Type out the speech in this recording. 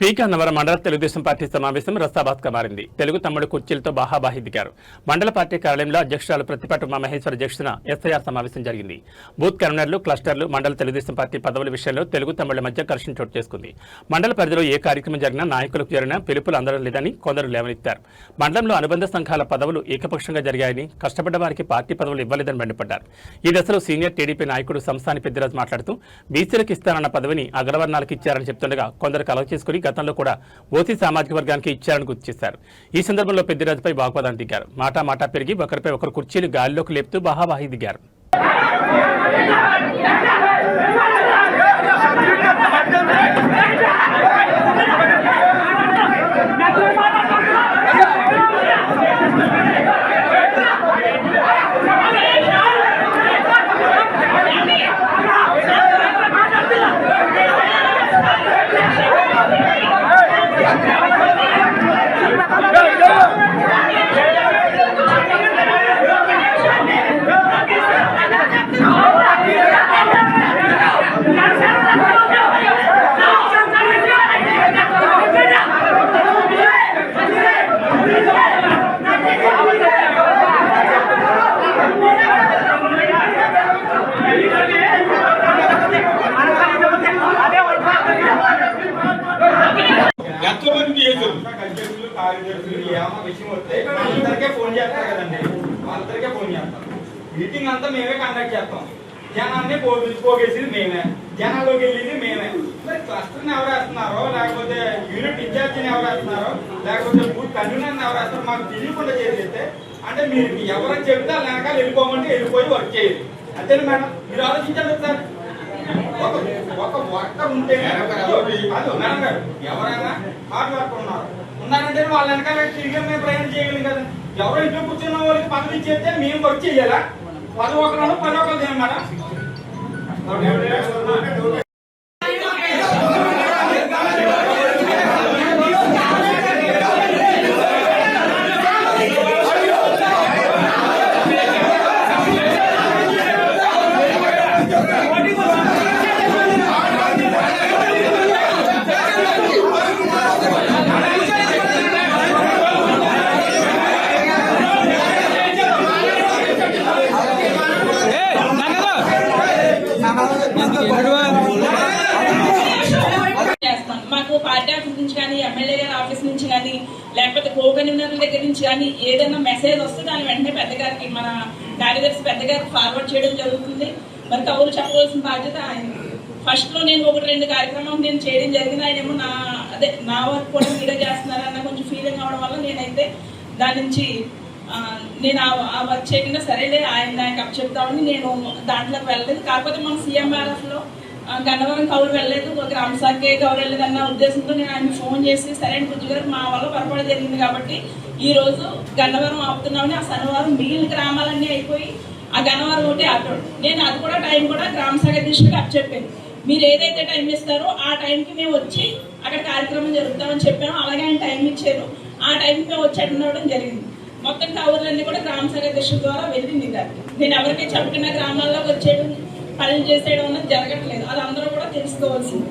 పీకన్నవరం మండల తెలుగుదేశం పార్టీ సమావేశం రస్తాబాద్గా మారింది. తెలుగు తమ్ముడు కుర్చీలతో బాహాబాహి దిగారు. మండల పార్టీ కార్యాలయంలో అధ్యక్షురాలు ప్రతిపాటి ఉమామహేశ్వర అధ్యక్షతన ఎస్ఐఆర్ సమావేశం జరిగింది. బూత్ కన్వీనర్లు, క్లస్టర్లు, మండల తెలుగుదేశం పార్టీ పదవుల విషయంలో తెలుగు తమ్ముళ్ల మధ్య ఘర్షణ చోటు చేసుకుంది. మండల పరిధిలో ఏ కార్యక్రమం జరిగినా నాయకులకు జరిగిన పిలుపులు అందడం లేదని కొందరు లేవనెత్తారు. మండలంలో అనుబంధ సంఘాల పదవులు ఏకపక్షంగా జరిగాయని, కష్టపడ్డ వారికి పార్టీ పదవులు ఇవ్వలేదని మండిపడ్డారు. ఈ దశలో సీనియర్ టీడీపీ నాయకుడు సంస్థాని పెద్దిరాజు మాట్లాడుతూ బీసీలకు ఇస్తానన్న పదవిని అగ్రవర్ణాలకు ఇచ్చారని చెప్తుండగా కొందరు కలవ చేసుకుని గతంలో కూడా ఓసీ సామాజిక వర్గానికి ఇచ్చారని గుర్తు చేశారు. ఈ సందర్భంలో పెద్దిరాజుపై వాగ్వాదానికి దిగారు. మాటా పెరిగి ఒకరిపై ఒకరు కుర్చీలు గాలిలోకి లేపుతూ బాహాబాహి దిగారు. మీటింగ్ అంతా మేమే కండక్ట్ చేస్తాం. జనాన్ని పోగేసేది మేమే, జనాల్లోకి వెళ్ళేది మేమే. మరి క్లస్టర్ని ఎవరు వేస్తున్నారో, లేకపోతే యూనిట్ ఇన్ఛార్జిని ఎవరు వేస్తున్నారో, లేకపోతే బూత్ కన్వీనర్ని ఎవరు వేస్తారో మాకు తెలియకుండా చేసేస్తే అంటే మీరు ఎవరైనా చెప్తే వాళ్ళ వెనకాల వెళ్ళిపోమంటే వెళ్ళిపోయి వర్క్ చేయాలి. అంతేనా మేడం? మీరు ఆలోచించండి సార్. ఒక వర్కర్ ఉంటే మేడం గారు ఎవరైనా హార్డ్ వర్క్ ఉన్నారంటే వాళ్ళ వెనకాల తిరిగి మేము ప్రయాణం చేయగలం కదా. ఎవరో ఇంట్లో కూర్చున్న వాళ్ళకి పదవి ఇచ్చేస్తే మేము వర్క్ చేయాలా? 10 ఒకరు 10 ఒకరు చేయాలి మేడం. మాకు పార్టీ ఆఫీస్ నుంచి కానీ, ఎమ్మెల్యే గారి ఆఫీస్ నుంచి కానీ, లేకపోతే కో కన్వీనర్ల దగ్గర నుంచి కానీ ఏదైనా మెసేజ్ వస్తే దాని వెంటనే పెద్దగారికి, మన కార్యదర్శి పెద్దగారికి ఫార్వర్డ్ చేయడం జరుగుతుంది. మరి కవులు చెప్పవలసిన బాధ్యత ఆయన. ఫస్ట్ లో నేను 1-2 కార్యక్రమం నేను చేయడం జరిగింది. ఆయన ఏమో నా వర్క్ కూడా మీరే చేస్తున్నారన్న కొంచెం ఫీలింగ్ అవడం వల్ల నేనైతే దాని నుంచి నేను ఆ వర్క్ చేయకుండా సరేలే ఆయన నాకు చెప్తామని నేను దాంట్లోకి వెళ్ళలేదు. కాకపోతే మన సీఎంఆర్ఎఫ్లో గన్నవరం కౌలు వెళ్ళలేదు, గ్రామ శాఖే కౌలు వెళ్ళలేదు అన్న ఉద్దేశంతో నేను ఆయన ఫోన్ చేసి సరైన బుజ్జి గారు మా వల్ల పొరపాటు జరిగింది కాబట్టి ఈ రోజు గన్నవరం ఆపుతున్నామని, ఆ శనివారం మిగిలిన గ్రామాలన్నీ అయిపోయి ఆ గన్నవరం ఒకటి ఆపాడు. నేను అది కూడా టైం కూడా గ్రామ శాఖ దృష్టికి అప్పచెప్పాను. మీరు ఏదైతే టైం ఇస్తారో ఆ టైంకి మేము వచ్చి అక్కడ కార్యక్రమం జరుపుతామని చెప్పాము. అలాగే ఆయన టైం ఇచ్చారు. ఆ టైంకి మేము వచ్చి అటెండ్ అవ్వడం జరిగింది. మొత్తం కవర్లన్నీ కూడా గ్రామ శాఖ దృష్టి ద్వారా వెళ్ళింది. నేను ఎవరికి చెప్పిన గ్రామాల్లోకి వచ్చేయడం, పనులు చేసేయడం అన్నది జరగట్లేదు. అది అందరూ కూడా తెలుసుకోవాల్సింది.